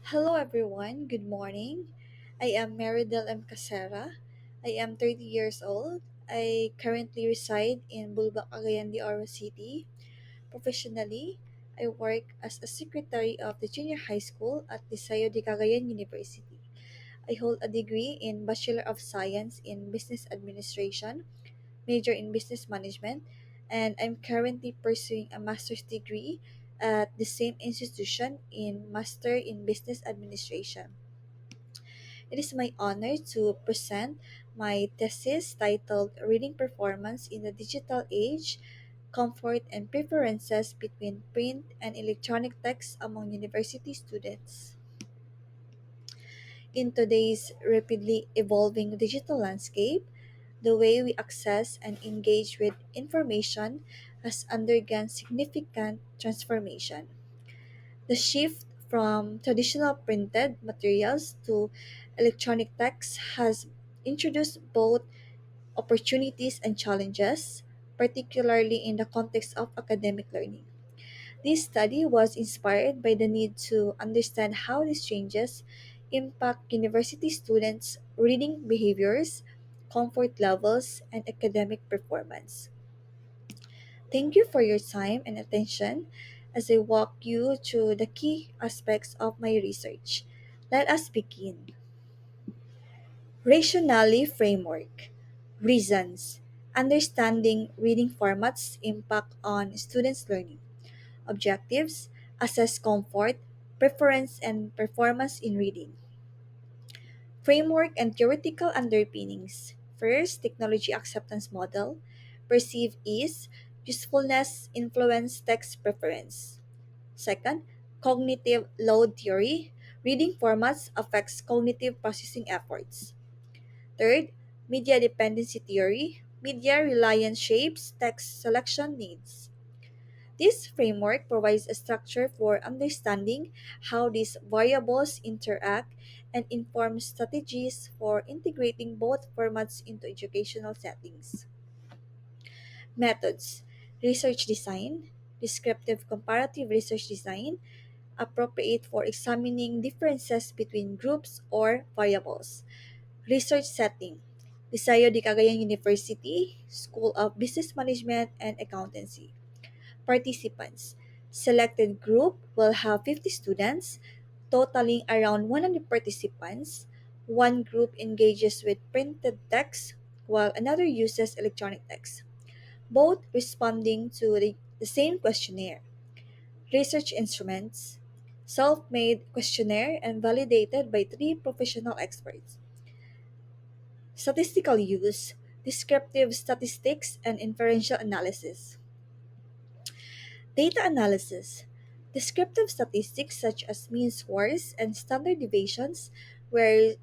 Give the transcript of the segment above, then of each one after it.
Hello everyone, good morning. I am Meridel M. Casera. I am 30 years old. I currently reside in Bulbac, Cagayan de Oro City. Professionally, I work as a secretary of the junior high school at Liceo de Cagayan University. I hold a degree in Bachelor of Science in Business Administration, major in Business Management, and I'm currently pursuing a master's degree at the same institution in Master in Business Administration. It is my honor to present my thesis titled Reading Performance in the Digital Age: Comfort and Preferences Between Print and Electronic Text Among University Students. In today's rapidly evolving digital landscape, the way we access and engage with information has undergone significant transformation. The shift from traditional printed materials to electronic text has introduced both opportunities and challenges, particularly in the context of academic learning. This study was inspired by the need to understand how these changes impact university students' reading behaviors, comfort levels, and academic performance. Thank you for your time and attention as I walk you through the key aspects of my research. Let us begin. Rationale Framework. Reasons. Understanding reading formats' impact on students' learning. Objectives: assess comfort, preference, and performance in reading. Framework and theoretical underpinnings. First, technology acceptance model. Perceive ease, usefulness, influence text preference. Second, cognitive load theory. Reading formats affects cognitive processing efforts. Third, media dependency theory. Media reliance shapes text selection needs. This framework provides a structure for understanding how these variables interact and informs strategies for integrating both formats into educational settings. Methods: research design, descriptive comparative research design, appropriate for examining differences between groups or variables. Research setting: Liceo de Cagayan University, School of Business Management and Accountancy. Participants: selected group will have 50 students, totaling around 100 participants. One group engages with printed text, while another uses electronic text, both responding to the same questionnaire. Research instruments: self made questionnaire and validated by three professional experts. Statistical use: descriptive statistics and inferential analysis. Data analysis: descriptive statistics such as mean scores and standard deviations were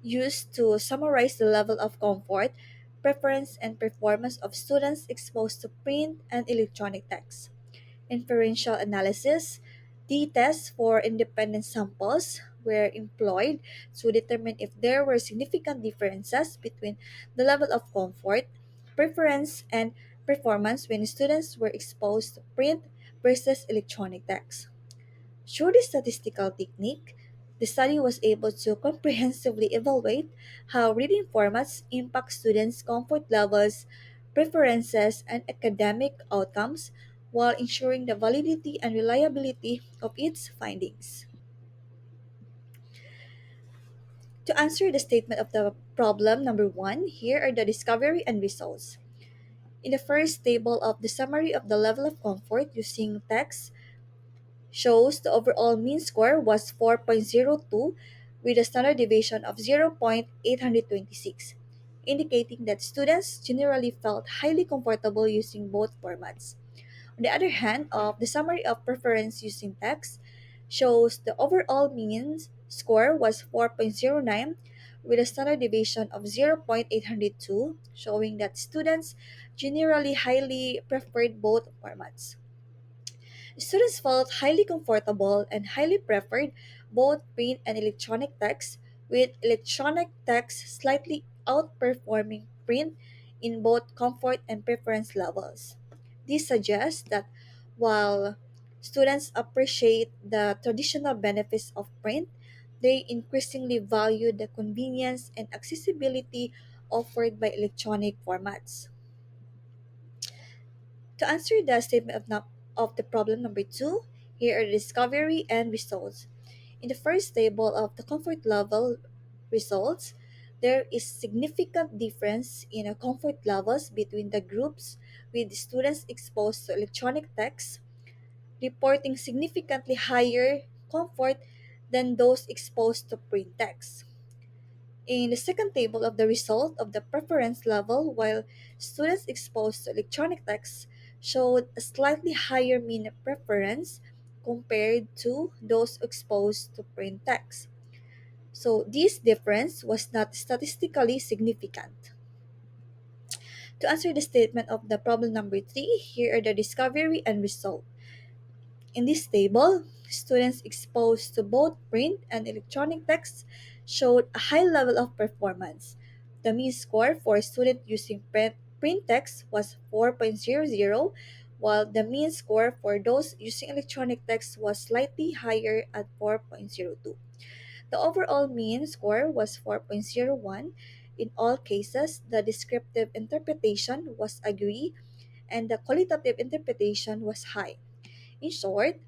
used to summarize the level of comfort, preference, and performance of students exposed to print and electronic text. Inferential analysis: t-tests for independent samples were employed to determine if there were significant differences between the level of comfort, preference, and performance when students were exposed to print versus electronic text. Through this statistical technique, the study was able to comprehensively evaluate how reading formats impact students' comfort levels, preferences, and academic outcomes while ensuring the validity and reliability of its findings. To answer the statement of the problem number one, here are the discovery and results. In the first table of the summary of the level of comfort using text, shows the overall mean score was 4.02 with a standard deviation of 0.826, indicating that students generally felt highly comfortable using both formats. On the other hand, of the summary of preference using text shows the overall mean score was 4.09 with a standard deviation of 0.802, showing that students generally highly preferred both formats. Students felt highly comfortable and highly preferred both print and electronic text, with electronic text slightly outperforming print in both comfort and preference levels. This suggests that while Students appreciate the traditional benefits of print. They increasingly value the convenience and accessibility offered by electronic formats. To answer the statement of the problem number two, here are the discovery and results. In the first table of the comfort level results, there is significant difference in comfort levels between the groups, with students exposed to electronic text reporting significantly higher comfort than those exposed to print text. In the second table of the result of the preference level, while students exposed to electronic text showed a slightly higher mean preference compared to those exposed to print text. So this difference was not statistically significant. To answer the statement of the problem number three, here are the discovery and result. In this table, students exposed to both print and electronic text showed a high level of performance. The mean score for a student using print text was 4.00, while the mean score for those using electronic text was slightly higher at 4.02. The overall mean score was 4.01. In all cases, the descriptive interpretation was agree and the qualitative interpretation was high. In short,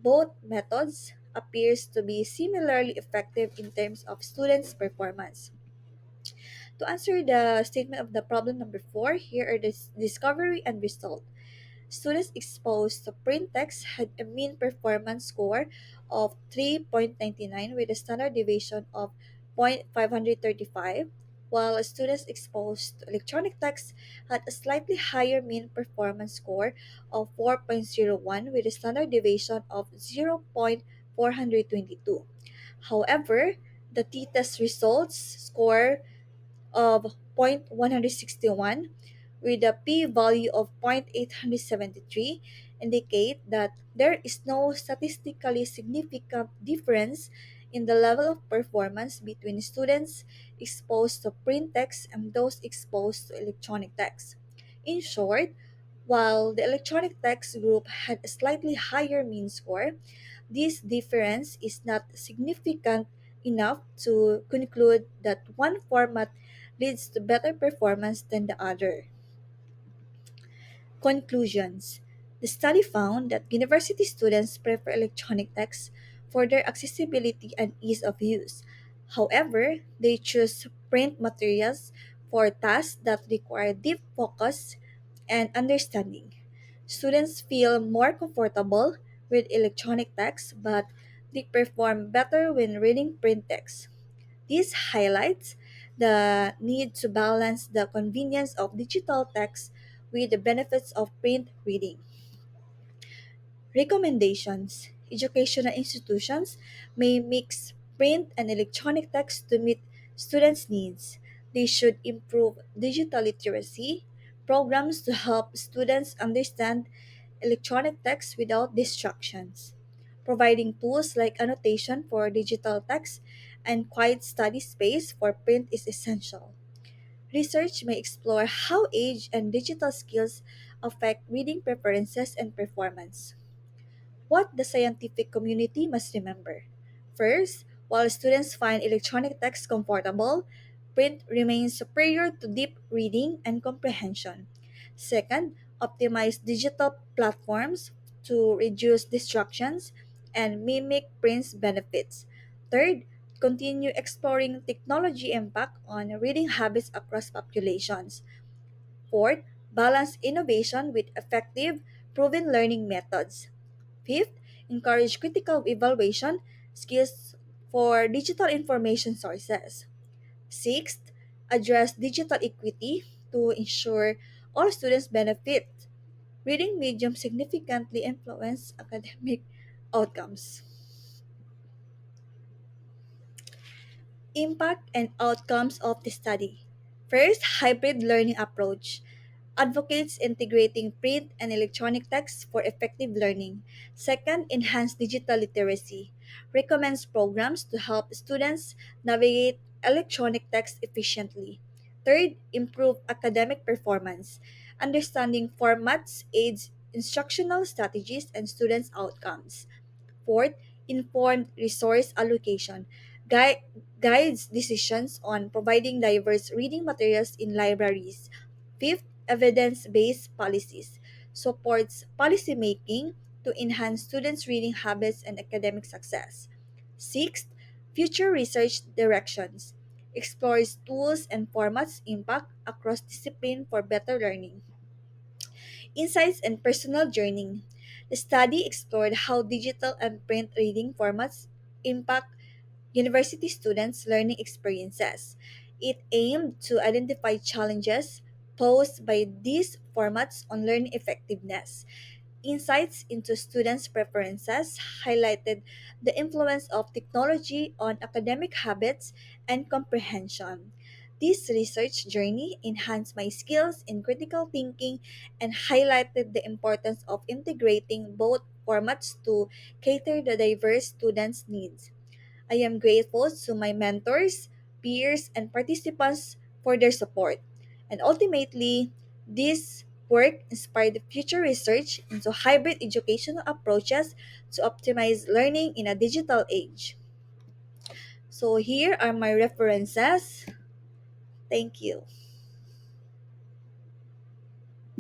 both methods appears to be similarly effective in terms of students' performance. To answer the statement of the problem number 4, here are the discovery and result. Students exposed to print text had a mean performance score of 3.99 with a standard deviation of 0.535, while students exposed to electronic text had a slightly higher mean performance score of 4.01 with a standard deviation of 0.422. However, the t-test results score of 0.161 with a p-value of 0.873 indicate that there is no statistically significant difference in the level of performance between students exposed to print text and those exposed to electronic text. In short, while the electronic text group had a slightly higher mean score, this difference is not significant enough to conclude that one format leads to better performance than the other. Conclusions. The study found that university students prefer electronic text for their accessibility and ease of use. However, they choose print materials for tasks that require deep focus and understanding. Students feel more comfortable with electronic text, but they perform better when reading print text. This highlights the need to balance the convenience of digital text with the benefits of print reading. Recommendations. Educational institutions may mix print and electronic text to meet students' needs. They should improve digital literacy, programs to help students understand electronic text without distractions. Providing tools like annotation for digital text and quiet study space for print is essential. Research may explore how age and digital skills affect reading preferences and performance. What the scientific community must remember. First, while students find electronic text comfortable, print remains superior to deep reading and comprehension. Second, optimize digital platforms to reduce distractions and mimic print's benefits. Third, continue exploring technology impact on reading habits across populations. Fourth, balance innovation with effective, proven learning methods. Fifth, encourage critical evaluation skills for digital information sources. Sixth, address digital equity to ensure all students benefit. Reading medium significantly influence academic outcomes. Impact and outcomes of the study. First, hybrid learning approach. Advocates integrating print and electronic text for effective learning. Second, enhance digital literacy. Recommends programs to help students navigate electronic text efficiently. Third, improve academic performance. Understanding formats aids instructional strategies and students' outcomes. Fourth, informed resource allocation guides decisions on providing diverse reading materials in libraries. Fifth, evidence based policies supports policymaking to enhance students' reading habits and academic success. Sixth, future research directions explores tools and formats impact across discipline for better learning. Insights and personal journey. The study explored how digital and print reading formats impact university students' learning experiences. It aimed to identify challenges posed by these formats on learning effectiveness. Insights into students' preferences highlighted the influence of technology on academic habits and comprehension. This research journey enhanced my skills in critical thinking and highlighted the importance of integrating both formats to cater the diverse students' needs. I am grateful to my mentors, peers, and participants for their support. And ultimately, this work inspired future research into hybrid educational approaches to optimize learning in a digital age. So, here are my references. Thank you.